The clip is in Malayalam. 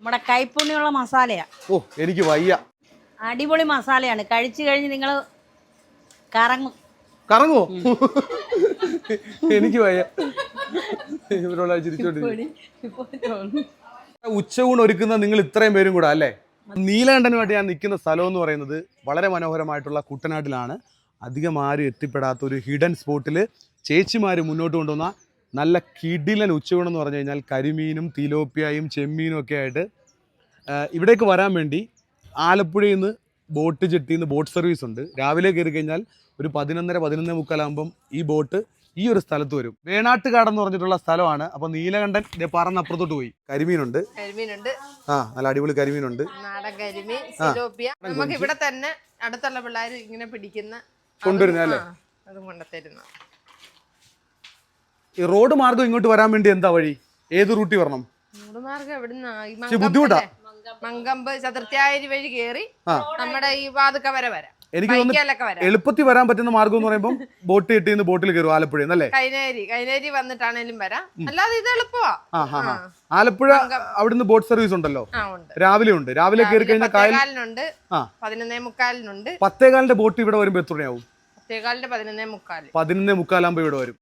നമ്മുടെ കൈപ്പുണ്യുള്ള മസാലയാ. ഓ എനിക്ക് വയ്യ. അടിപൊളി മസാലയാണ്. കഴിച്ചു കഴിഞ്ഞ് നിങ്ങൾ കറങ്ങും. കറങ്ങോ? എനിക്ക് വയ്യ. ഇവരോട് ചിരിച്ചോണ്ട് ഉച്ചയൂണ് ഒരുക്കുന്ന നിങ്ങൾ ഇത്രയും പേരും കൂടെ അല്ലേ? നീലകണ്ഠനുമായിട്ട് ഞാൻ നിൽക്കുന്ന സ്ഥലം എന്ന് പറയുന്നത് വളരെ മനോഹരമായിട്ടുള്ള കുട്ടനാട്ടിലാണ്. അധികം ആരും എത്തിപ്പെടാത്ത ഒരു ഹിഡൻ സ്പോട്ടിൽ ചേച്ചിമാർ മുന്നോട്ട് കൊണ്ടുവന്ന നല്ല കിടിലൻ ഉച്ചയൂണെന്ന് പറഞ്ഞു കഴിഞ്ഞാൽ കരിമീനും തിലോപ്പിയായും ചെമ്മീനും ഒക്കെ ആയിട്ട് ഇവിടേക്ക് വരാൻ വേണ്ടി ആലപ്പുഴയിൽ നിന്ന് ബോട്ട് ജെട്ടിയിൽ നിന്ന് ബോട്ട് സർവീസ് ഉണ്ട്. രാവിലെ കയറി കഴിഞ്ഞാൽ ഒരു 11:30-11:45 ആകുമ്പം ഈ ബോട്ട് ഈ ഒരു സ്ഥലത്ത് വരും. വേണാട്ടുകാടെന്ന് പറഞ്ഞിട്ടുള്ള സ്ഥലമാണ്. അപ്പൊ നീലകണ്ഠൻ പറന്ന് അപ്പുറത്തോട്ട് പോയി. കരിമീനുണ്ട്, നല്ല അടിപൊളി കരിമീനുണ്ട്, നാടൻ കരിമീൻ, സിലോപ്പിയ. നമുക്ക് ഇവിടെ തന്നെ അടുത്തുള്ള പിള്ളേർ ഇങ്ങനെ പിടിക്കുന്ന കൊണ്ടുവരുന്ന അല്ലേ? അതും കൊണ്ടുതരുന്ന. ഈ റോഡ് മാർഗം ഇങ്ങോട്ട് വരാൻ വേണ്ടി എന്താ വഴി? ഏത് റൂട്ടിൽ വരണം? റോഡ് മാർഗം എവിടുന്ന? ബുദ്ധിമുട്ടാ. മങ്കമ്പ് ചതുർത്ഥ്യായരി വഴി കയറി നമ്മുടെ ഈ വാതുക്ക വരെ വരാം. എനിക്ക് എളുപ്പത്തിൽ വരാൻ പറ്റുന്ന മാർഗം എന്ന് പറയുമ്പോൾ ബോട്ട് കിട്ടിന്ന് ബോട്ടിൽ കയറും ആലപ്പുഴ എന്നല്ലേ? കൈനേരി വന്നിട്ടാണേലും വരാം. അല്ലാതെ ഇത് എളുപ്പമാ. ആലപ്പുഴ അവിടുന്ന് ബോട്ട് സർവീസ് ഉണ്ടല്ലോ, രാവിലെ ഉണ്ട്. രാവിലെ കയറി കഴിഞ്ഞാൽ 11:45 11:45 10:15 ബോട്ട് ഇവിടെ വരുമ്പോ എത്രയാവും? 11:45 11:45 ആകുമ്പോ ഇവിടെ വരും.